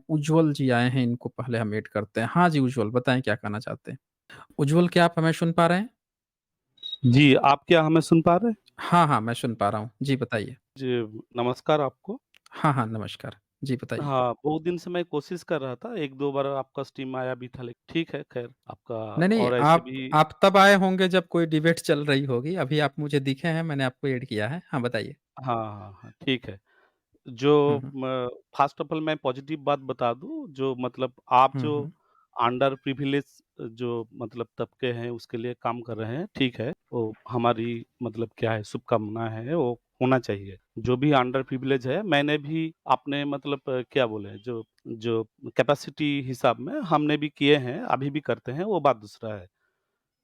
उज्ज्वल जी आए हैं, इनको पहले हम ऐड करते हैं। हाँ जी, उज्ज्वल बताएँ क्या कहना चाहते हैं? उज्ज्वल क्या आप हमें सुन पा रहे हैं? जी, आप क्या हमें सुन पा रहे हैं? हाँ, हाँ, मैं सुन पा रहा हूँ। जी, बताइए। जी, नमस्कार आपको। हाँ, हाँ, नमस्कार। जी, बताइए। हाँ, बहुत दिन से मैं कोशिश कर रहा था, 1-2 बार आपका स्ट्रीम आया भी था लेकिन ठीक है ख़ैर आपका नहीं, नहीं, और ऐसे आप भी आप तब आए होंगे जब कोई डिबेट चल रही होगी। अभी आप मुझे दिखे हैं, मैंने आपको ऐड किया है। हाँ, बताइए। हाँ, हाँ, हाँ, ठीक है। जो हुँ, हुँ। म फ़र्स्ट ऑफ ऑल मैं पॉज़िटिव बात बता दूँ, जो मतलब आप हुँ, जो हुँ। अंडर प्रिविलेज जो मतलब तबके हैं, उसके लिए काम कर रहे हैं, ठीक है। वो हमारी मतलब क्या है शुभकामना है, वो होना चाहिए। जो भी अंडर प्रिविलेज है, मैंने भी अपने मतलब क्या बोले जो जो कैपेसिटी हिसाब में हमने भी किए हैं, अभी भी करते हैं, वो बात दूसरा है।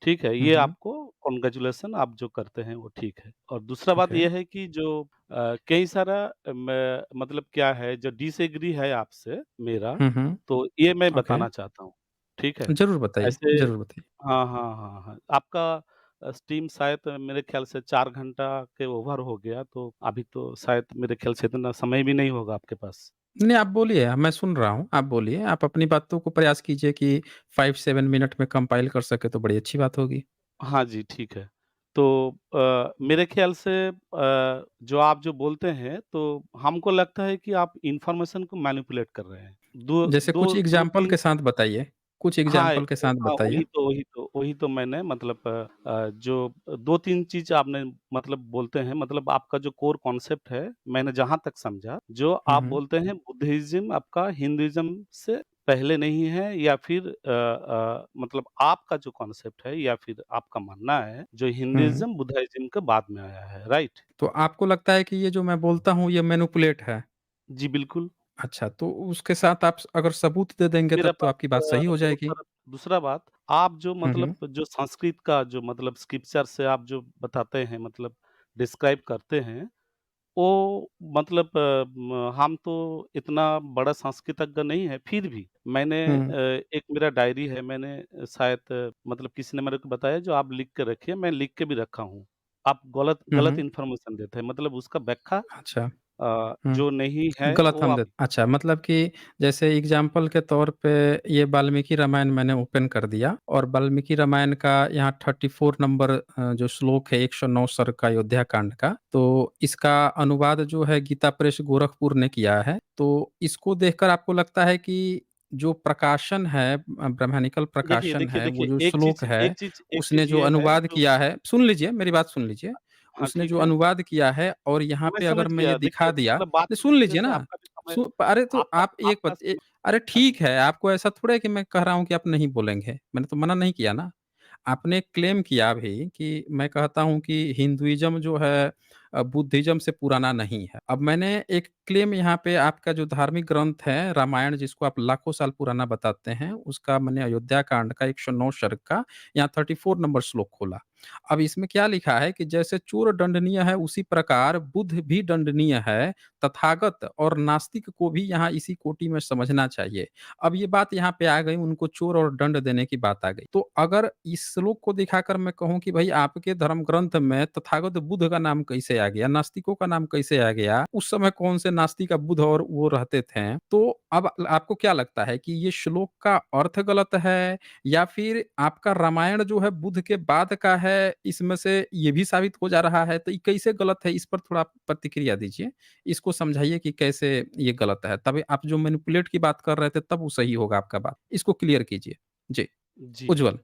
ठीक है, हुँ, ये हुँ। आपको कांग्रेचुलेशन आप जो करते हैं वो ठीक है। और दूसरा बात ओके, ये है कि जो कई सारा मैं मतलब क्या है जो डिसएग्री है आपसे मेरा, हुँ, हुँ। तो ये मैं ओके। बताना चाहता हूँ, ठीक है? ज़रूर बताइए, ऐसे ज़रूर बताइए। हाँ, हाँ, हाँ, हाँ। आपका स्ट्रीम शायद मेरे ख़्याल से 4 घंटा के ओवर हो गया, तो अभी तो शायद मेरे ख़्याल से इतना समय भी नहीं होगा आपके पास। नहीं, आप बोलिए, मैं सुन रहा हूँ, आप बोलिए। आप अपनी बातों को प्रयास कीजिए कि 5-7 मिनट में कंपाइल कर सकें तो बड़ी अच्छी बात होगी। हाँ जी, ठीक है। तो मेरे ख़्याल से जो आप जो बोलते हैं, तो हमको लगता है कि आप इन्फॉर्मेशन को मैनिपुलेट कर रहे हैं। दो जैसे कुछ दो एग्ज़ाम्पल 2-3 के साथ बताइए, कुछ हाँ, एग्ज़ाम्पल के साथ हाँ, बताइए। वही तो मैंने मतलब जो 2-3 चीज़ आपने मतलब बोलते हैं, मतलब आपका जो कोर कॉन्सेप्ट है, मैंने जहाँ तक समझा, जो हुँ, आप हुँ। बोलते हैं बुद्धिज़्म आपका हिंदुइज़्म से पहले नहीं है या फिर मतलब आपका जो कॉन्सेप्ट है या फिर आपका मानना है, जो हुँ। हिंदुइज़्म, बुद्धिज़्म के बाद में आया है, राइट? तो आपको लगता है कि ये जो मैं बोलता हूँ ये मैनिपुलेट है? जी, बिल्कुल। अच्छा, तो उसके साथ आप अगर सबूत दे देंगे मेरा तब तो पास आपकी बात सही हो जाएगी। दूसरा दूसरा बात, आप जो हुँ, मतलब हुँ। जो संस्कृत का जो मतलब स्क्रिप्चर से आप जो बताते हैं मतलब डिस्क्राइब करते हैं, वो मतलब हम तो इतना बड़ा संस्कृतज्ञ नहीं है, फिर भी मैंने हुँ। एक मेरा डायरी है, मैंने शायद मतलब किसी ने मेरे को बताया जो आप लिख के रखिए, मैं लिख के भी रखा हूँ। आप गलत हुँ, गलत हुँ। इन्फॉर्मेशन देते हैं, मतलब उसका व्याख्या अच्छा। हुँ। जो नहीं है गलत वो हम आप दे अच्छा मतलब कि जैसे एग्ज़ाम्पल के तौर पे ये वाल्मीकि रामायण मैंने ओपन कर दिया और वाल्मीकि रामायण का यहाँ 34 नंबर जो श्लोक है 109 सर्ग का अयोध्या कांड का, तो इसका अनुवाद जो है गीता प्रेस गोरखपुर ने किया है। तो इसको देखकर आपको लगता है कि जो प्रकाशन है ब्राह्मणिकल देखिए, प्रकाशन देखिए, है, वो देखिए जो श्लोक है, एक उसने चीज़ जो ये है अनुवाद जो किया है सुन लीजिए, मेरी बात सुन लीजिए। हाँ, उसने ठीक जो है। अनुवाद किया है और यहाँ मैं पे समझ अगर मैं ये गया। दिखा देखिए दिया मतलब बात नहीं करने सुन की वजह लीजिए से ना। आपका भी समय अरे तो आपका आप एक आपका अरे हाँ, ठीक है, आपको ऐसा थोड़ा है कि मैं कह रहा हूँ कि आप नहीं बोलेंगे। मैंने तो मना नहीं किया ना। आपने क्लेम किया भी कि मैं कहता हूँ कि हिंदुइज़्म जो है बुद्धिज़्म से पुराना नहीं है। अब मैंने एक क्लेम यहाँ पे आपका जो धार्मिक ग्रंथ है रामायण जिसको आप लाखों साल पुराना बताते हैं, उसका मैंने अयोध्या कांड का 109 सर्ग का यहाँ 34 नंबर श्लोक खोला। अब इसमें क्या लिखा है कि जैसे चोर दंडनीय है उसी प्रकार बुद्ध भी दंडनीय है, तथागत और नास्तिक को भी यहाँ इसी कोटि में समझना चाहिए। अब ये बात यहाँ पे आ गई उनको चोर और दंड देने की बात आ गई। तो अगर इस श्लोक को दिखाकर मैं कहूँ कि भई आपके धर्म ग्रंथ में तथागत बुद्ध का नाम कैसे आ गया? नास्तिकों का नाम कैसे आ गया? उस समय कौन से नास्तिक बुद्ध और वो रहते थे? तो अब आपको क्या लगता है कि ये श्लोक का अर्थ गलत है या फिर आपका रामायण जो है बुद्ध के बाद का है, इसमें से ये भी साबित हो जा रहा है, तो ये कैसे गलत है? इस पर थोड़ा आप प्रतिक्रिया दीजिए। इसको समझाइए कि कैसे ये गलत है? तभी आप जो मैनिपुलेट की बात कर रहे थे, तब वो सही होगा आपका बात। इसको क्लियर कीजिए। जी, जी। उज्ज्वल।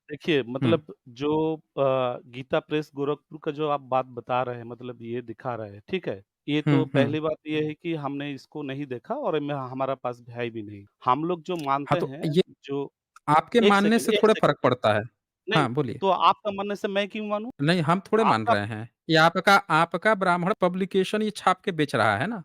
देखिए हुँ, मतलब जो गीता प्रेस गोरखपुर का जो आप बात बता रहे हैं मतलब ये दिखा रहे हैं, ठीक है? ये हुँ, तो हुँ। पहली बात ये है कि हमने इसको नहीं देखा और मैं हमारा पास है भी नहीं। हम लोग जो हाँ, मानते तो हैं ये जो आपके मानने से 1 थोड़ा सेकंड फ़र्क पड़ता है। नहीं, हाँ, बोलिए। तो आपका मानने से मैं क्यों मानूँ? नहीं, हम थोड़े मान आपका रहे हैं। ये आपका आपका ब्राह्मण पब्लिकेशन ये छाप के बेच रहा है ना।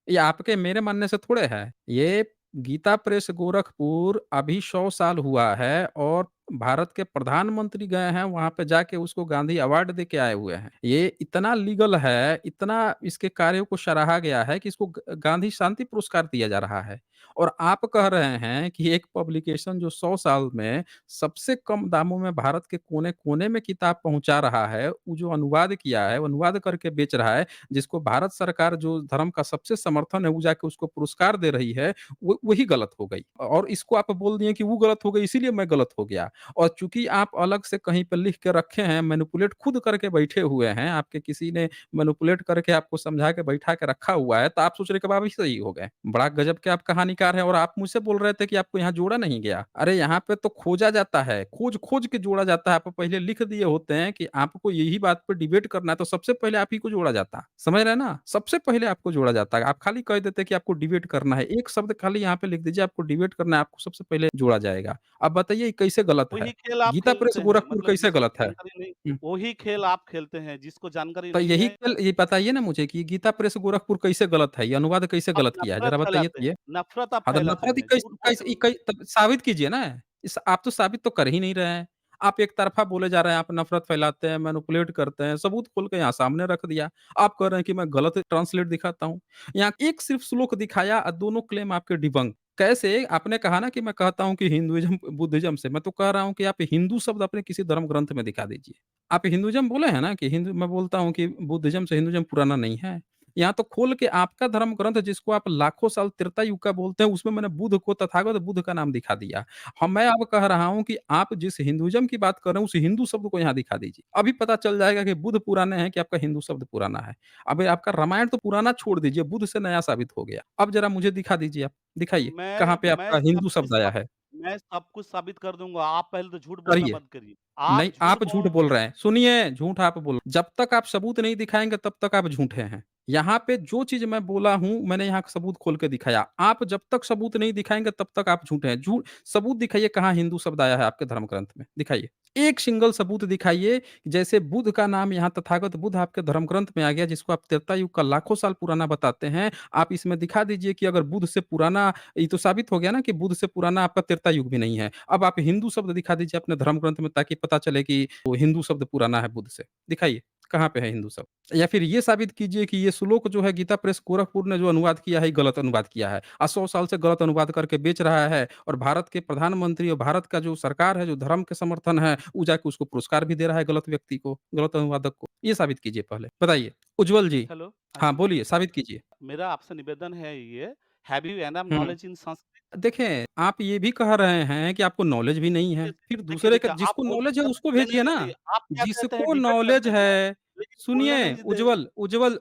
ये आपके मेरे मानने से थोड़े है। ये गीता प्रेस गोरखपुर अभी 100 साल हुआ है और भारत के प्रधानमंत्री गए हैं, वहाँ पे जाके उसको गांधी अवार्ड दे के आए हुए हैं। ये इतना लीगल है, इतना इसके कार्यों को सराहा गया है कि इसको गांधी शांति पुरस्कार दिया जा रहा है। और आप कह रहे हैं कि एक पब्लिकेशन जो 100 साल में सबसे कम दामों में भारत के कोने-कोने में किताब पहुँचा रहा है, वो जो अनुवाद किया है, वो अनुवाद करके बेच रहा है, जिसको भारत सरकार जो धर्म का सबसे समर्थन है, वो जाके उसको पुरस्कार दे रही है, वो वही गलत हो गई। और इसको आप बोल दिए कि वो गलत हो गई, इसीलिए मैं गलत हो गया। और चूँकि आप अलग से कहीं पे लिख के रखे हैं, मैनिपुलेट खुद करके बैठे हुए हैं, आपके किसी ने मैनिपुलेट करके आपको समझा के बैठा के रखा हुआ है, तो आप सोच रहे हैं कि आप ही सही हो गए। बड़ा गज़ब के आप कहानीकार हैं और आप मुझसे बोल रहे थे कि आपको यहाँ जोड़ा नहीं गया। अरे यहाँ पे तो खोजा जाता है, खोज-खोज के जोड़ा जाता है। आप पहले लिख दिए होते हैं कि आपको यही बात पे डिबेट करना है, तो सबसे पहले आप ही को जोड़ा जाता। समझ रहे हैं ना? सबसे पहले आपको जोड़ा जाता है। आप खाली कह देते कि आपको डिबेट करना है। एक शब्द खाली यहाँ पे लिख दीजिए आपको डिबेट करना है, आपको सबसे पहले जोड़ा जाएगा। अब बताइए ये कैसे गलत वही है? खेल आप गीता प्रेस खेलते हैं, गोरखपुर मतलब कैसे जिसको गलत है? जानकारी नहीं, हुँ, वही खेल आप खेलते हैं, जिसको जानकारी तो नहीं यही है, खेल ये बताइए ना मुझे कि गीता प्रेस गोरखपुर कैसे गलत है? ये अनुवाद कैसे आप गलत किया है? नफ़रत ज़रा बताइए फैलाते तो हैं, ये। नफ़रत आप हाँ, तो फैलाते नफ़रत ही हैं, कैसे झूठ कैसे बोलकर तब साबित कीजिए ना। इस आप तो साबित तो कर ही नहीं रहे हैं। आप एक तरफ़ा बोले जा रहे हैं, आप नफ़रत फैलाते हैं, मैनिपुलेट करते हैं, सबूत खोल के यहाँ सामने रख दिया। आप कह रहे हैं कि मैं गलत ट्रांसलेट दिखाता हूँ। यहाँ एक सिर्फ़ श्लोक दिखाया दोनों क्लेम आपके डिबंक। कैसे? आपने कहा ना कि मैं कहता हूँ कि हिंदुइज़्म बुद्धिज़्म से, मैं तो कह रहा हूँ कि आप हिंदू शब्द अपने किसी धर्म ग्रंथ में दिखा दीजिए। आप हिंदुइज़्म बोले हैं ना कि हिंदू मैं बोलता हूँ कि बुद्धिज़्म से हिंदुइज़्म पुराना नहीं है। यहाँ तो खोल के आपका धर्म ग्रंथ जिसको आप लाखों साल त्रेता युग का बोलते हैं, उसमें मैंने बुद्ध को तथागत बुद्ध का नाम दिखा दिया। मैं अब कह रहा हूँ कि आप जिस हिंदुइज़्म की बात कर रहे हैं, उस हिंदू शब्द को यहाँ दिखा दीजिए। अभी पता चल जाएगा कि बुद्ध पुराने हैं कि आपका हिंदू शब्द पुराना है। अब आपका रामायण तो पुराना छोड़ दीजिए, बुद्ध से नया साबित हो गया। अब ज़रा मुझे दिखा दीजिए आप, दिखाइए, कहाँ पे मैं आपका सब हिंदू कुछ शब्द आया सब है? मैं सब कुछ साबित कर दूँगा, आप पहले तो झूठ बोलना करिए। बंद करिए। नहीं, आप झूठ आप झूठ बोल बोल रहे हैं। सुनिए, झूठ आप बोल जब तक आप सबूत नहीं दिखाएँगे तब तक आप झूठे हैं। यहाँ पे जो चीज़ मैं बोला हूँ, मैंने यहाँ सबूत खोल के दिखाया। आप जब तक सबूत नहीं दिखाएँगे तब तक आप झूठे हैं। सबूत दिखाइए कहाँ हिंदू शब्द आया है आपके धर्म ग्रंथ में, दिखाइए। एक सिंगल सबूत दिखाइए, जैसे बुद्ध का नाम यहाँ तथागत बुद्ध आपके धर्म ग्रंथ में आ गया जिसको आप त्रेता युग का लाखों साल पुराना बताते हैं। आप इसमें दिखा दीजिए कि अगर बुद्ध से पुराना ये तो साबित हो गया ना कि बुद्ध से पुराना आपका त्रेता युग भी नहीं है। अब आप हिंदू शब्द दिखा दीजिए अपने धर्म ग्रंथ में ताकि पता चले कि वो हिंदू शब्द पुराना है बुद्ध से। दिखाइए, कहाँ पे है हिंदू शब्द? या फिर ये साबित कीजिए कि ये श्लोक जो है गीता प्रेस गोरखपुर ने जो अनुवाद किया है, ये गलत अनुवाद किया है। 100 साल से गलत अनुवाद करके बेच रहा है और भारत के प्रधानमंत्री और भारत का जो सरकार है, जो धर्म के समर्थन है, वो जाके उसको पुरस्कार भी दे रहा है गलत व्यक्ति को, गलत अनुवादक को। ये साबित कीजिए पहले, बताइए। उज्ज्वल जी, हेलो, हाँ हाँ, जी। बोलिए, साबित कीजिए। मेरा आपसे निवेदन है ये, have you enough hmm. Knowledge in Sanskrit? देखें, आप ये भी कह रहे हैं कि आपको नॉलेज भी नहीं है। फिर देखिए, दूसरे का देखिए, आप जिसको बोलते नॉलेज है हैं उसको नहीं, नहीं, भेजिए नहीं, ना। नहीं, आप क्या कहते हैं जिसको डिबेट नॉलेज करते हैं, है लेकिन बोलने सुनिए नहीं दे।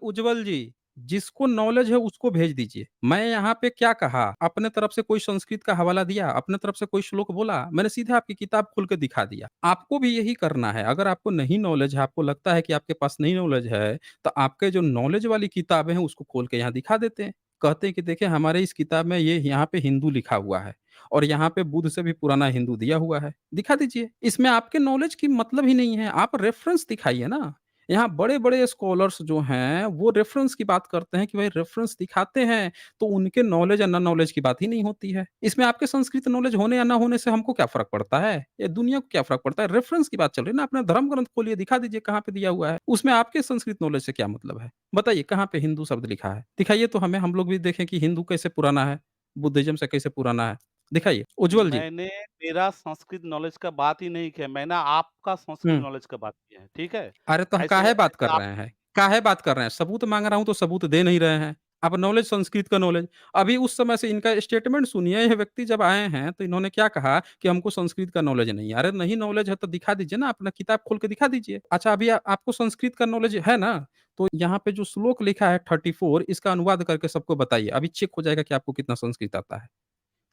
उज्जवल जी, जिसको नॉलेज है उसको भेज दीजिए। मैं यहाँ पे क्या कहा? अपने तरफ से कोई संस्कृत का हवाला दिया, अपने तरफ से कोई श्लोक बोला, मैंने सीधे आपकी किताब खोल के दिखा दिया। आपको भी यही करना है। अगर आपको नहीं नॉलेज है, आपको लगता है कि आपके पास नहीं नॉलेज है, तो आपके जो नॉलेज वाली किताबें हैं उसको खोल के यहाँ दिखा देते हैं। कहते हैं कि देखिए हमारे इस किताब में ये यहाँ पे हिंदू लिखा हुआ है। और यहाँ पे बुद्ध से भी पुराना हिंदू दिया हुआ है। दिखा दीजिए। इसमें आपके नॉलेज की मतलब ही नहीं है। आप रेफ़रेंस दिखाइए ना। यहाँ बड़े-बड़े स्कॉलर्स जो हैं, वो रेफ़रेंस की बात करते हैं कि भाई रेफ़रेंस दिखाते हैं, तो उनके नॉलेज या ना नॉलेज की बात ही नहीं होती है। इसमें आपके संस्कृत नॉलेज होने या ना होने से हमको क्या फ़र्क पड़ता है? ये दुनिया को क्या फ़र्क पड़ता है? रेफ़रेंस की बात चल रही है ना, अपना धर्म ग्रंथ खोलिए, दिखा दीजिए कहाँ पे दिया हुआ है। उसमें आपके संस्कृत नॉलेज से क्या मतलब है? बताइए कहाँ पे हिंदू शब्द लिखा है? दिखाइए तो हमें, हम लोग भी देखें कि हिंदू कैसे पुराना है, बुद्धिज़्म से कैसे पुराना है। दिखाइए, उज्ज्वल जी। मैंने मेरा संस्कृत नॉलेज का बात ही नहीं किया, मैंने आपका संस्कृत हुँ। नॉलेज का बात किया है, ठीक है? अरे तो हम ऐसे काहे बात ऐसे कर आप रहे हैं? काहे बात कर रहे हैं? सबूत माँग रहा हूँ तो सबूत दे नहीं रहे हैं। आप नॉलेज संस्कृत का नॉलेज अभी उस समय से इनका स्टेटमेंट सुनिए, ये व्यक्ति जब आए हैं तो इन्होंने क्या कहा कि हमको संस्कृत का नॉलेज नहीं है। अरे नहीं नॉलेज है तो दिखा दीजिए ना, अपना किताब खोल के दिखा दीजिए। अच्छा अभी आपको संस्कृत का नॉलेज है ना? तो यहाँ पे जो श्लोक लिखा है 34 इसका अनुवाद करके सबको बताइए। अभी चेक हो जाएगा कि आपको कितना संस्कृत आता है।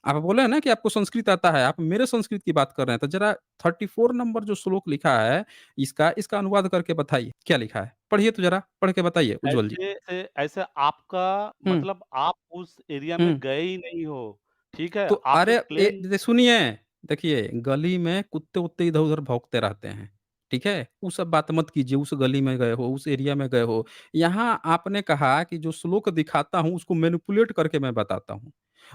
आप बोले हैं ना कि आपको संस्कृत आता है, आप मेरे संस्कृत की बात कर रहे हैं, तो ज़रा 34 नंबर जो श्लोक लिखा है, इसका अनुवाद करके बताइए, क्या लिखा है? पढ़िए तो ज़रा, पढ़ के बताइए उज्ज्वल जी। ऐसे ऐसे ऐसे आपका हुँ, मतलब आप उस एरिया में हुँ। गए ही नहीं हो, ठीक है? तो आपने अरे क्लेम सुनिए, देखिए गली में कुत्ते-वुत्ते इधर-उधर भौंकते रहते हैं, ठीक है? वो सब बात मत कीजिए, उस गली में गए हो, उस एरिया में गए हो। यहाँ आपने कहा कि जो श्लोक दिखाता हूँ, उसको मैनिपुलेट करके मैं बताता हूँ।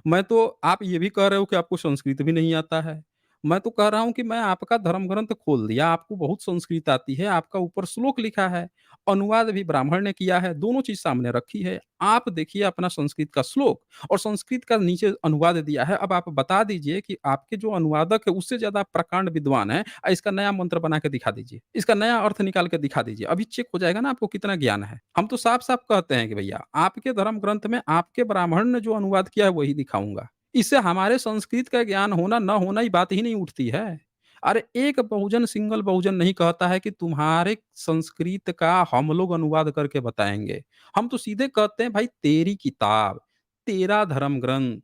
मैं तो आप ये भी कह रहे हो कि आपको संस्कृत भी नहीं आता है। मैं तो कह रहा हूँ कि मैं आपका धर्म ग्रंथ खोल दिया, आपको बहुत संस्कृत आती है, आपका ऊपर श्लोक लिखा है, अनुवाद भी ब्राह्मण ने किया है, दोनों चीज़ सामने रखी है। आप देखिए अपना संस्कृत का श्लोक और संस्कृत का नीचे अनुवाद दिया है। अब आप बता दीजिए कि आपके जो अनुवादक है उससे ज़्यादा प्रकांड विद्वान है, इसका नया मंत्र बना के दिखा दीजिए, इसका नया अर्थ निकाल के दिखा दीजिए। अभी चेक हो जाएगा ना आपको कितना ज्ञान है। हम तो साफ-साफ कहते हैं कि भैया आपके धर्म ग्रंथ में आपके ब्राह्मण ने जो अनुवाद किया है वही दिखाऊँगा। इससे हमारे संस्कृत का ज्ञान होना, ना होना ही बात ही नहीं उठती है। अरे एक बहुजन सिंगल बहुजन नहीं कहता है कि तुम्हारे संस्कृत का हम लोग अनुवाद करके बताएँगे। हम तो सीधे कहते हैं भाई तेरी किताब, तेरा धर्म ग्रंथ,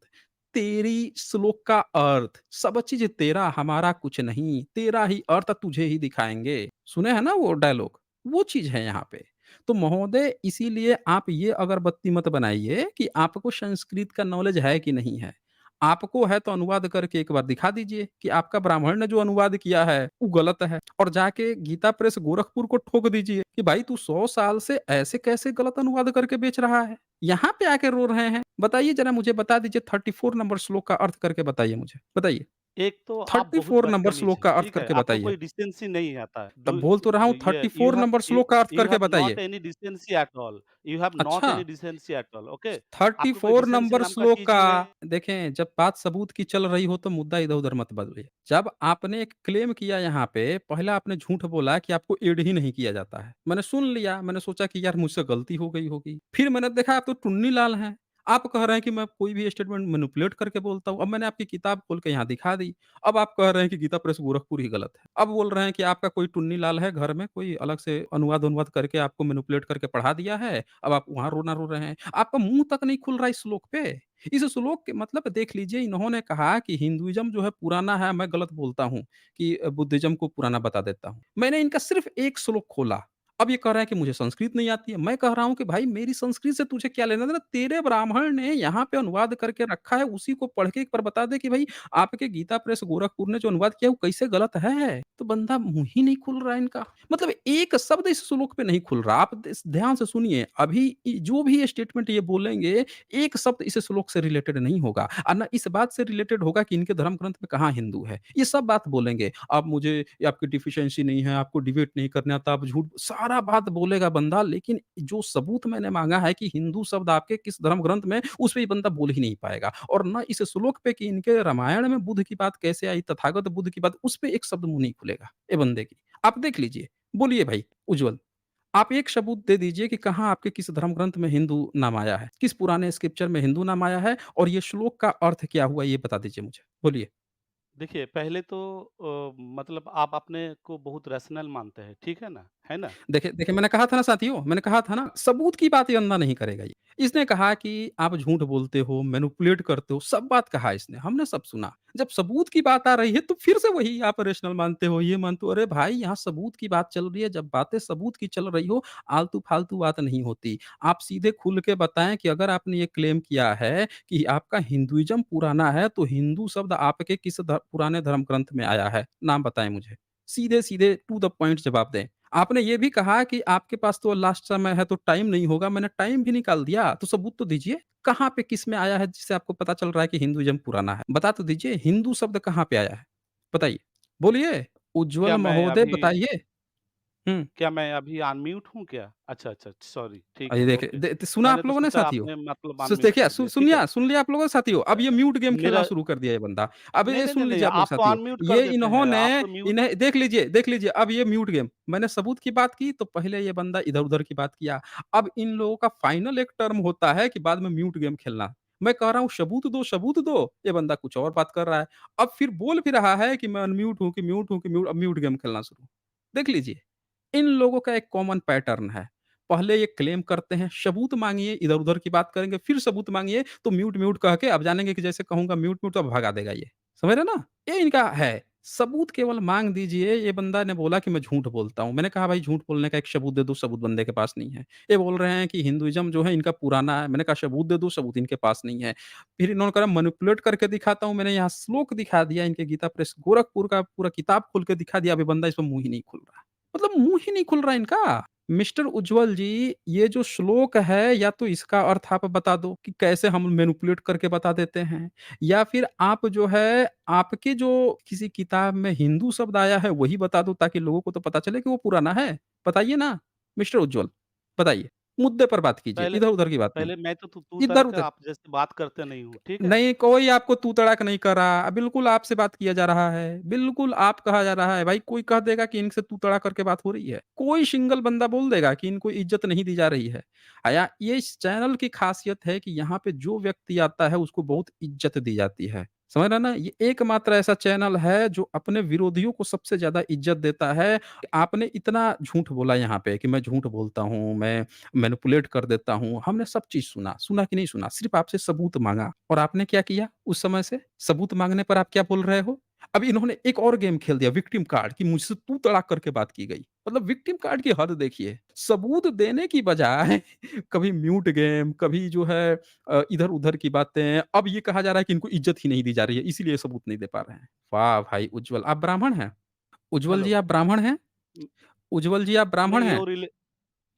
तेरी श्लोक का अर्थ, सब चीज़ तेरा हमारा कुछ नहीं, तेरा ही अर्थ तुझे ही दिखाएँगे। सुने हैं ना वो डायलॉग? वो चीज़ है यहाँ पे। तो महोदय इसीलिए आप ये अगरबत्ती मत बनाइए कि आपको संस्कृत का नॉलेज है कि नहीं है। आपको है तो अनुवाद करके एक बार दिखा दीजिए कि आपका ब्राह्मण ने जो अनुवाद किया है, वो गलत है और जाके गीता प्रेस गोरखपुर को ठोक दीजिए कि भाई तू 100 साल से ऐसे कैसे गलत अनुवाद करके बेच रहा है? यहाँ पे आके रो रहे हैं। बताइए ज़रा मुझे बता दीजिए 34 नंबर श्लोक का अर्थ करके बताइए मुझे, बताइए। एक तो आप बहुत 34 नंबर बदतमीज़ श्लोक हैं, का अर्थ ठीक है? करके आपको बताइए। कोई डिसेंसी नहीं आता है। तब बोल तो रहा हूँ ये 34 नंबर श्लोक का अर्थ यू करके हैव नॉट बताइए। Any decency at all. You have not अच्छा। Any decency at all, okay? आपको कोई 34 डिसेंसी नंबर नाम का श्लोक चीज़ का ही नहीं। देखें, जब बात सबूत की चल रही हो तो मुद्दा इधर-उधर मत बदलिए। जब आपने एक क्लेम किया यहाँ पे, पहले आपने झूठ बोला कि आपको एड ही नहीं किया जाता है। मैंने सुन लिया, मैंने सोचा कि यार मुझसे गलती हो गई होगी। फिर मैंने देखा आप तो टुन्नी लाल हैं। आप कह रहे हैं कि मैं कोई भी स्टेटमेंट मैनिपुलेट करके बोलता हूँ। अब मैंने आपकी किताब खोल के यहाँ दिखा दी। अब आप कह रहे हैं कि गीता प्रेस गोरखपुर ही गलत है। अब बोल रहे हैं कि आपका कोई टुन्नी लाल है घर में, कोई अलग से अनुवाद-वनुवाद करके आपको मैनिपुलेट करके पढ़ा दिया है। अब आप वहाँ रोना रो रहे हैं। आपका मुँह तक नहीं खुल रहा है इस श्लोक पे। इस श्लोक के मतलब देख लीजिए इन्होंने कहा कि हिंदुइज़्म जो है पुराना है, मैं गलत बोलता हूँ कि बुद्धिज़्म को पुराना बता देता हूँ। मैंने इनका सिर्फ़ एक श्लोक खोला। अब ये कह रहा है कि मुझे संस्कृत नहीं आती है। मैं कह रहा हूँ कि भाई मेरी संस्कृत से तुझे क्या लेना-देना? तेरे ब्राह्मण ने यहाँ पे अनुवाद करके रखा है, उसी को पढ़ के एक बार बता दे कि भाई आपके गीता प्रेस गोरखपुर ने जो अनुवाद किया है वो कैसे गलत है? तो बंदा मुँह ही नहीं खुल रहा है इनका। मतलब एक शब्द इस श्लोक पे नहीं खुल रहा। आप ध्यान से सुनिए, अभी जो भी ये स्टेटमेंट ये बोलेंगे, एक शब्द इस श्लोक से रिलेटेड नहीं होगा और ना इस बात से रिलेटेड होगा कि इनके धर्म ग्रंथ में कहाँ हिंदू है। ये सब बात बोलेंगे। आप मुझे ये आपकी डिफिशिएंसी नहीं है, आपको डिबेट नहीं करने आता, आप झूठ सारा बात बोलेगा बंदा, लेकिन जो सबूत मैंने माँगा है कि हिंदू शब्द आपके किस धर्म ग्रंथ में, उस पे ये बंदा बोल ही नहीं पाएगा और ना इस श्लोक पे कि इनके रामायण में बुद्ध की बात कैसे आई, तथागत बुद्ध की बात, उस पे एक शब्द मुँह नहीं खुलेगा, ये बंदे की। आप देख लीजिए। बोलिए भाई उज्ज्वल। आप एक सबूत दे दीजिए कि कहाँ आपके किस धर्म ग्रंथ में हिंदू नाम आया है? किस पुराने स्क्रिप्चर में हिंदू नाम आया है और ये श्लोक का अर्थ क्या हुआ ये बता दीजिए मुझे? बोलिए। देखिए, पहले तो मतलब आप अपने को बहुत रैशनल मानते हैं, ठीक है ना? है ना? देखिए देखिए मैंने कहा था ना साथियों, मैंने कहा था ना सबूत की बात ये अंधा नहीं करेगा ये। इसने कहा कि आप झूठ बोलते हो, मैनिपुलेट करते हो, सब बात कहा इसने, हमने सब सुना। जब सबूत की बात आ रही है तो फिर से वही आप रेशनल मानते हो, ये मानते हो। अरे भाई यहाँ सबूत की बात चल रही है, जब बातें सबूत की चल रही हो, आलतू-फालतू बात नहीं होती। आप सीधे खुल के बताएँ कि अगर आपने ये क्लेम किया है कि आपका हिंदुइज़्म पुराना है, तो हिंदू शब्द आपके किस पुराने धर्म ग्रंथ में आया है? नाम बताएँ मुझे। सीधे-सीधे टू द पॉइंट जवाब दें। आपने ये भी कहा कि आपके पास तो लास्ट समय है तो टाइम नहीं होगा, मैंने टाइम भी निकाल दिया, तो सबूत तो दीजिए। कहाँ पे किस में आया है जिससे आपको पता चल रहा है कि हिंदुइज़्म पुराना है? बता तो दीजिए, हिंदू शब्द कहाँ पे आया है? बताइए। बोलिए, उज्ज्वल क्या मैं महोदय अभी बताइए। हुँ। क्या मैं अभी अनम्यूट हूँ क्या? अच्छा, अच्छा, सॉरी, ठीक ये है, देखिए ओके। सुना मैंने आप तो लोगों ने सोचा साथियों? आपने मतलब स अनम्यूट देखिए कर दिया, ठीक है। सुन लिया आप लोगों ने साथियों? अब ये म्यूट गेम खेलना मेरा शुरू कर दिया ये बंदा। अब नहीं, ये नहीं, नहीं, सुन नहीं, लीजिए आप लोग आप तो साथियों, अनम्यूट कर ये देते हैं, इन्होंने आप तो म्यूट इन्हें देख लीजिए ये अब ये म्यूट गेम। मैंने सबूत की बात की तो पहले ये बंदा इधर-उधर की बात किया। अब इन लोगों का फाइनल एक टर्म होता है कि बाद में म्यूट गेम खेलना। मैं कह रहा हूँ सबूत दो, ये बंदा कुछ और बात कर रहा है। अब फिर बोल भी रहा है कि मैं अनम्यूट हूँ कि म्यूट हूँ कि म्यूट अब म्यूट गेम खेलना शुरू। देख लीजिए। इन लोगों का एक कॉमन पैटर्न है। पहले ये क्लेम करते हैं, सबूत माँगिए, इधर-उधर की बात करेंगे, फिर सबूत माँगिए, तो म्यूट कह के अब जानेंगे कि जैसे कहूँगा म्यूट तो भगा देगा ये। समझ रहे हैं ना? ये इनका है। सबूत केवल माँग दीजिए, ये बंदा ने बोला कि मैं झूठ बोलता हूँ। मैंने कहा भाई झूठ बोलने का एक सबूत दे दो, सबूत बंदे के पास नहीं है। ये बोल रहे हैं कि हिंदुइज़्म जो है इनका पुराना है। मैंने कहा सबूत दे दो, सबूत इनके पास नहीं है। फिर इन्होंने कहा मैनिपुलेट करके दिखाता हूँ, मैंने यहाँ श्लोक दिखा दिया इनके गीता प्रेस गोरखपुर का पूरा किताब खोल के दिखा दिया, अभी बंदा इसमें मुँह ही नहीं खुल रहा। मतलब मुँह ही नहीं खुल रहा इनका। मिस्टर उज्ज्वल जी, ये जो श्लोक है या तो इसका अर्थ आप बता दो कि कैसे हम मैनिपुलेट करके बता देते हैं, या फिर आप जो है आपके जो किसी किताब में हिंदू शब्द आया है वही बता दो ताकि लोगों को तो पता चले कि वो पुराना है। बताइए ना, मिस्टर उज्ज्वल, बताइए। मुद्दे पर बात कीजिए, पहले इधर-उधर की बात नहीं। पहले मैं तो तू तड़ाक इधर-उधर आप जैसे बात करते नहीं हूँ, ठीक है? नहीं, कोई आपको तू-तड़ाक नहीं कर रहा। बिल्कुल आपसे बात किया जा रहा है। बिल्कुल आप कहा जा रहा है। भाई कोई कह देगा कि इनसे तू-तड़ाक करके बात हो रही है। कोई सिंगल बंदा बोल देगा कि इनको इज़्ज़त नहीं दी जा रही है। ये इस चैनल की ख़ासियत है कि यहाँ पे जो व्यक्ति आता है उसको बहुत इज़्ज़त दी जाती है। समझ रहे हैं ना? ये एकमात्र ऐसा चैनल है जो अपने विरोधियों को सबसे ज़्यादा इज़्ज़त देता है। कि आपने इतना झूठ बोला यहाँ पे कि मैं झूठ बोलता हूँ, मैं मैनिपुलेट कर देता हूँ। हमने सब चीज़ सुना, सुना कि नहीं सुना? सिर्फ़ आपसे सबूत माँगा और आपने क्या किया उस समय से? सबूत माँगने पर आप क्या बोल रहे हो? अब इन्होंने एक और गेम खेल दिया विक्टिम कार्ड कि मुझसे तू तड़ाक करके बात की गई। मतलब विक्टिम कार्ड की हद देखिए। सबूत देने की बजाय कभी म्यूट गेम, कभी जो है इधर-उधर की बातें। अब ये कहा जा रहा है कि इनको इज़्ज़त ही नहीं दी जा रही है, इसीलिए सबूत नहीं दे पा रहे हैं। वाह भाई उज्ज्वल, आप ब्राह्मण हैं? उज्ज्वल हेलो। जी आप ब्राह्मण हैं? उम, उज्ज्वल जी आप ब्राह्मण नहीं हैं?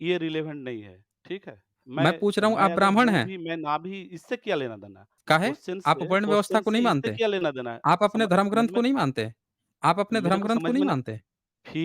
ये रिलेवेंट नहीं है, ठीक है? मैं पूछ रहा हूँ मैं आप अगर ब्राह्मण हूँ हैं? भी, मैं ना भी, इससे क्या लेना-देना है? काहे? आप वर्ण व्यवस्था क्वेश्चन को नहीं से इससे मानते? क्या लेना-देना है? आप अपने धर्म समझ ग्रंथ में को नहीं मानते? आप अपने मेरे धर्म को ग्रंथ को समझ नहीं में ना, मानते?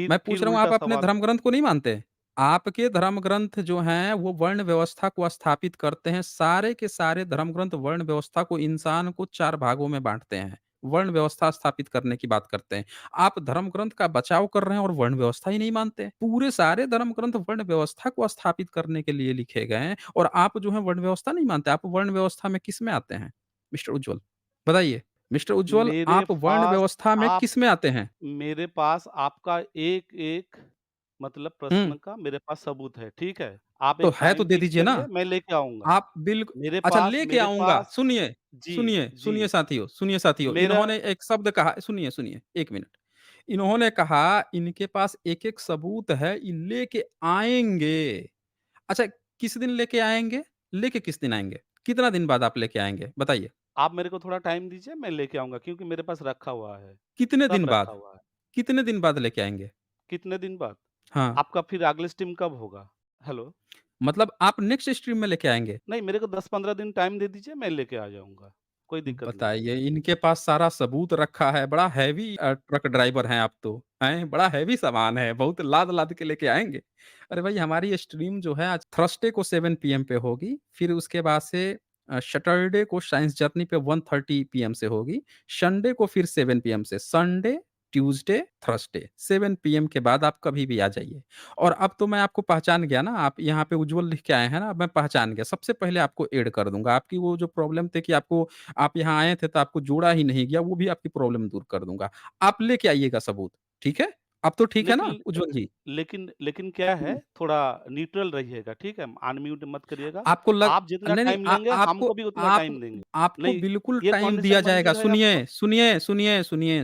मैं फिर पूछ रहा हूँ उल्टा आप अपने सवाल। धर्म ग्रंथ को नहीं मानते? आपके धर्म ग्रंथ जो हैं वो वर्ण व्यवस्था को स्थापित करते हैं। सारे के सारे धर्म ग्रंथ वर्ण व्यवस्था को इंसान को 4 भागों में बाँटते हैं। वर्ण व्यवस्था स्थापित करने की बात करते हैं। आप धर्म ग्रंथ का बचाव कर रहे हैं और वर्ण व्यवस्था ही नहीं मानते। पूरे सारे धर्म ग्रंथ वर्ण व्यवस्था को स्थापित करने के लिए लिखे गए हैं और आप जो है वर्ण व्यवस्था नहीं मानते। आप वर्ण व्यवस्था में किसमें आते हैं? मिस्टर उज्ज्वल, बताइए। मिस्टर उज्ज्वल मेरे आप वर्ण पास व्यवस्था में आप किसमें आते हैं? मेरे पास आपका एक-एक मतलब हुँ, प्रश्न का मेरे पास सबूत है, ठीक है? आप तो एक है तो टाइम दे फिक्स दीजिए ना। करिए, मैं लेके आऊँगा। आप अच्छा लेके मेरे आऊँगा। पास सुनिए, जी, सुनिए, जी। सुनिए साथियों, मेरा इन्होंने एक शब्द कहा सुनिए, सुनिए, 1 मिनट। इन्होंने कहा इनके पास एक-एक सबूत है, ये लेके आएँगे। अच्छा किस दिन लेके आएँगे? लेके किस दिन आएँगे? कितना दिन बाद आप लेके आएँगे? बताइए। आप मेरे को थोड़ा टाइम दीजिए, मैं लेके आऊँगा क्योंकि मेरे पास रखा हुआ है, कितने सब दिन रखा बाद? हुआ है। कितने दिन बाद लेके आएँगे? कितने दिन बाद? हाँ, आपका फिर अगले स्ट्रीम कब होगा? हेलो? मतलब आप नेक्स्ट स्ट्रीम में लेके आएँगे? नहीं, मेरे को 10-15 दिन टाइम दे दीजिए, मैं लेके आ जाऊँगा। कोई दिक्कत नहीं है। बताइए, इनके पास सारा सबूत रखा है, बड़ा हेवी ट्रक ड्राइवर हैं आप तो, हैं? बड़ा हेवी सामान है, बहुत लाद-लाद के लेके आएँगे। अरे भाई, हमारी स्ट्रीम जो है आज थर्सडे को 7 पीएम पे होगी, फिर उसके बाद से सैटरडे को साइंस जर्नी पे 1:30 पीएम से होगी, संडे को फिर 7 पीएम से, संडे, ट्यूसडे, थर्सडे 7 पीएम के बाद आप कभी भी आ जाइए। और अब तो मैं आपको पहचान गया ना, आप यहाँ पे उज्ज्वल लिख के आए हैं ना, अब मैं पहचान गया। सबसे पहले आपको ऐड कर दूँगा। आपकी वो जो प्रॉब्लम थी कि आपको आप यहाँ आए थे तो आपको जोड़ा ही नहीं गया, वो भी आपकी प्रॉब्लम दूर कर दूँगा। आप लेके आइएगा सबूत, ठीक है? अब तो ठीक है ना लेकिन उज्ज्वल जी? लेकिन क्या है, हुँ। थोड़ा न्यूट्रल रहिएगा, ठीक है? अनम्यूट मत करिएगा। आपको लग आप जितना नहीं, नहीं टाइम आ लेंगे, आपको हमको भी उतना आप टाइम देंगे। आपको नहीं, बिल्कुल ये टाइम दिया कंडीशन जाएगा। मंज़ूर है आपको?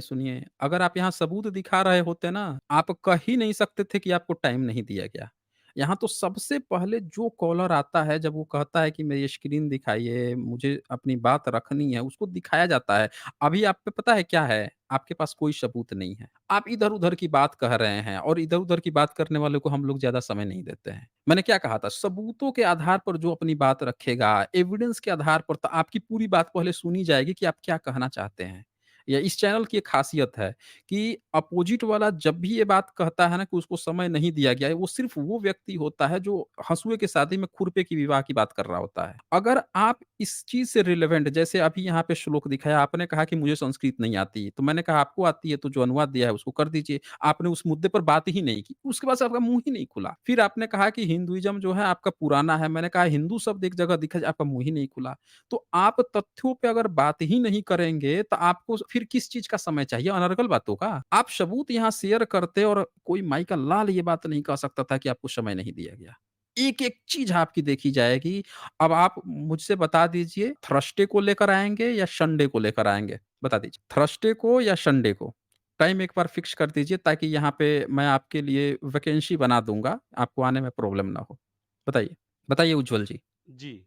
सुनिए। अगर आप यहाँ सबूत दिखा रहे होते ना, आप कह ही नहीं सकते थे कि आपको टाइम नहीं दिया गया। यहाँ तो सबसे पहले जो कॉलर आता है, जब वो कहता है कि मेरी स्क्रीन दिखाइए, मुझे अपनी बात रखनी है, उसको दिखाया जाता है। अभी आप पे पता है क्या है? आपके पास कोई सबूत नहीं है। आप इधर-उधर की बात कह रहे हैं और इधर-उधर की बात करने वालों को हम लोग ज़्यादा समय नहीं देते हैं। मैंने क्या कहा था? सबूतों के आधार पर जो अपनी बात रखेगा, एविडेंस के आधार पर तो आपकी पूरी बात पहले सुनी जाएगी कि आप क्या कहना चाहते हैं। या इस चैनल की एक खासियत है कि अपोजिट वाला जब भी ये बात कहता है ना कि उसको समय नहीं दिया गया है, वो सिर्फ़ वो व्यक्ति होता है जो हँसुए की शादी में खुरपे की विवाह की बात कर रहा होता है। अगर आप इस चीज़ से रिलेवेंट जैसे अभी यहाँ पे श्लोक दिखाया, आपने कहा कि मुझे संस्कृत नहीं आती, तो मैंने कहा आपको आती है तो जो अनुवाद दिया है उसको कर दीजिए। आपने उस मुद्दे पर बात ही नहीं की। उसके बाद से आपका मुँह ही नहीं खुला। फिर आपने कहा कि हिंदुइज़्म जो है आपका पुराना है, मैंने कहा हिंदू शब्द एक जगह दिखा आपका मुँह ही नहीं खुला। तो आप तथ्यों पे अगर बात ही नहीं करेंगे, तो आपको फिर किस चीज़ का समय चाहिए? अनर्गल बातों का? आप सबूत यहाँ शेयर करते और कोई माई का लाल ये बात नहीं कह सकता था कि आपको समय नहीं दिया गया। एक-एक चीज़ आपकी देखी जाएगी। अब आप मुझसे बता दीजिए थर्सडे को लेकर आएँगे या संडे को लेकर आएँगे? बता दीजिए। थर्सडे को या संडे को? टाइम एक बार फिक्स कर दीजिए ताकि यहाँ पे मैं आपके लिए वैकेंसी बना दूँगा, आपको आने में प्रॉब्लम ना हो। बताइए, बताइए उज्ज्वल जी। जी।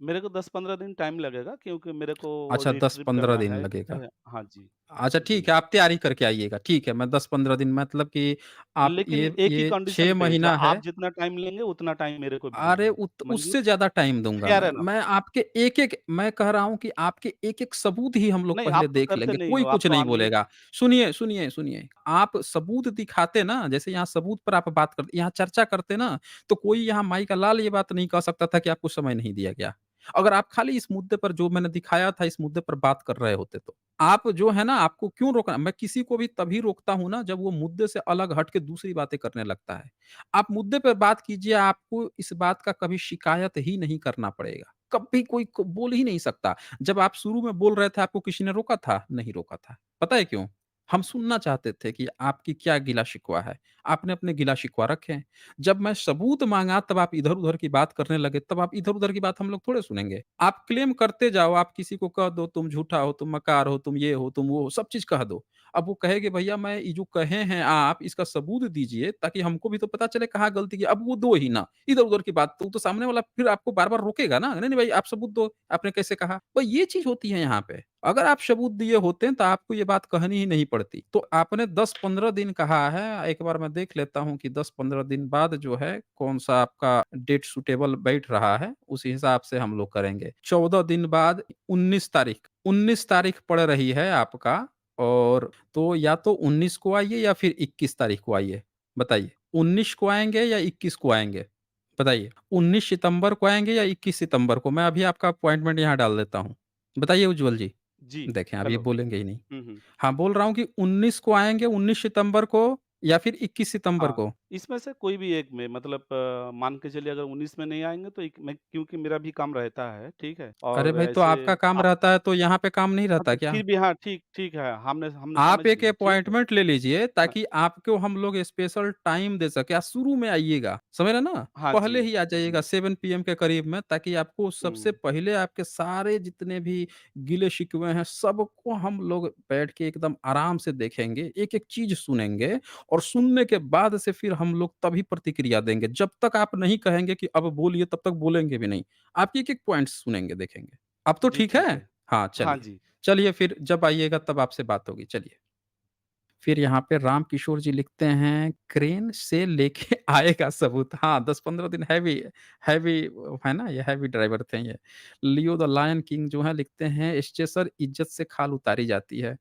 मेरे को 10-15 दिन टाइम लगेगा क्योंकि मेरे को वो अच्छा रिट्रीव 10-15 करना दिन है, ठीक लगेगा। है? हाँ जी। अच्छा ठीक जी। है, आप तैयारी करके आइएगा। ठीक है, मैं 10-15 दिन मतलब कि आप लेकिन ये एक ही ये कंडीशन 6 पे महीना है। आप जितना टाइम लेंगे उतना टाइम मेरे को भी देना अरे है। उत मंज़ूर? उससे ज़्यादा टाइम दूँगा तैयार मैं। है ना? मैं आपके एक-एक मैं कह रहा हूँ कि आपके एक-एक सबूत ही हम लोग नहीं, पहले आप तो देख करते लेंगे, नहीं कोई हो, कुछ आप तो नहीं आमिर बोलेगा। सुनिए, सुनिए, सुनिए, आप सबूत दिखाते ना, जैसे यहाँ सबूत पर आप बात करते यहाँ चर्चा करते ना, तो कोई यहाँ माई का लाल ये बात नहीं कह सकता था कि आपको समय नहीं दिया गया। अगर आप खाली इस मुद्दे पर जो मैंने दिखाया था, इस मुद्दे पर बात कर रहे होते तो। आप जो है ना, आपको क्यों रोकना मैं किसी को भी तभी रोकता हूँ ना, जब वो मुद्दे से अलग हट के दूसरी बातें करने लगता है। आप मुद्दे पे बात कीजिए, आपको इस बात का कभी शिकायत ही नहीं करना पड़ेगा। कभी कोई क बोल ही नहीं सकता। जब आप शुरू में बोल रहे थे, आपको किसी ने रोका था? नहीं रोका था। पता है क्यों? हम सुनना चाहते थे कि आपकी क्या गिला-शिकवा है। आपने अपने गिला-शिकवा रखे। जब मैं सबूत माँगा, तब आप इधर-उधर की बात करने लगे, तब आप इधर-उधर की बात हम लोग थोड़े सुनेंगे। आप क्लेम करते जाओ, आप किसी को कह दो, तुम झूठा हो, तुम मकार हो, तुम ये हो, तुम वो हो, सब चीज़ कह दो। अब वो कहेंगे भैया मैं ये जो कहे हैं आप इसका सबूत दीजिए ताकि हमको भी तो पता चले कहाँ गलती की। अब वो दो ही ना, इधर-उधर की बात तो सामने वाला फिर आपको बार-बार रोकेगा ना, नहीं, नहीं भाई आप सबूत दो, आपने कैसे कहा? तो ये चीज़ होती है यहाँ पे। अगर आप सबूत दिए होते तो आपको ये बात कहनी ही नहीं पड़ती। तो आपने 10-15 दिन कहा है, एक बार मैं देख लेता हूँ कि 10-15 दिन बाद जो है कौन-सा आपका डेट सूटेबल बैठ रहा है, उसी हिसाब से हम लोग करेंगे। 14 दिन बाद 19 तारीख पड़ रही है आपका और तो या तो 19 को आइए या फिर 21 तारीख को आइए, बताइए। 19 को आएँगे या 21 को आएँगे? बताइए। 19 सितंबर को आएँगे या 21 सितंबर को? मैं अभी आपका अपॉइंटमेंट यहाँ डाल देता हूँ। बताइए उज्ज्वल जी। जी, देखें, अब ये हेलो। बोलेंगे ही नहीं। हुँ, हुँ। हाँ, बोल रहा हूँ कि 19 को आएँगे, 19 सितंबर को या फिर 21 सितंबर हाँ, को? इसमें से कोई भी एक में मतलब मान के चलिए अगर 19 में नहीं आएँगे तो एक में क्योंकि मेरा भी काम रहता है, ठीक है? अरे और भाई, तो ऐसे आपका काम आप रहता है, तो यहाँ पे काम नहीं हाँ, रहता तो क्या? फिर भी हाँ, ठीक ठीक है, हमने हमने आप समझ एक लिए, ठीक है। अपॉइंटमेंट ले लीजिए हाँ, ताकि आपको हम लोग स्पेशल टाइम दे सकें। आप शुरू में आइएगा, समझ रहे हैं ना? हाँ पहले जी, ही आ जाइएगा जी। 7 पीएम के करीब में ताकि आपको सबसे हुँ, पहले आपके सारे जितने भी गिले-शिकवे हैं, सबको हम लोग बैठ के एकदम आराम से देखेंगे, एक-एक चीज़ सुनेंगे और सुनने के बाद से फिर हम लोग तभी प्रतिक्रिया देंगे। जब तक आप नहीं कहेंगे कि अब बोलिए, तब तक बोलेंगे भी नहीं। आपके एक-एक पॉइंट्स सुनेंगे, देखेंगे। अब तो जी ठीक ठीक है? है। हाँ, हाँ चलिए। जी। चलिए फिर जब आइएगा तब आपसे बात होगी, चलिए। फिर यहाँ पे राम किशोर जी लिखते हैं, क्रेन से लेके आएगा सबूत। हाँ, 10-15 दिन हैवी हैवी है ना, ये हैवी ड्राइवर थे ये। लियो द लायन किंग जो है लिखते हैं, "एस्चे सर इज़्ज़त से खाल उतारी जाती है।"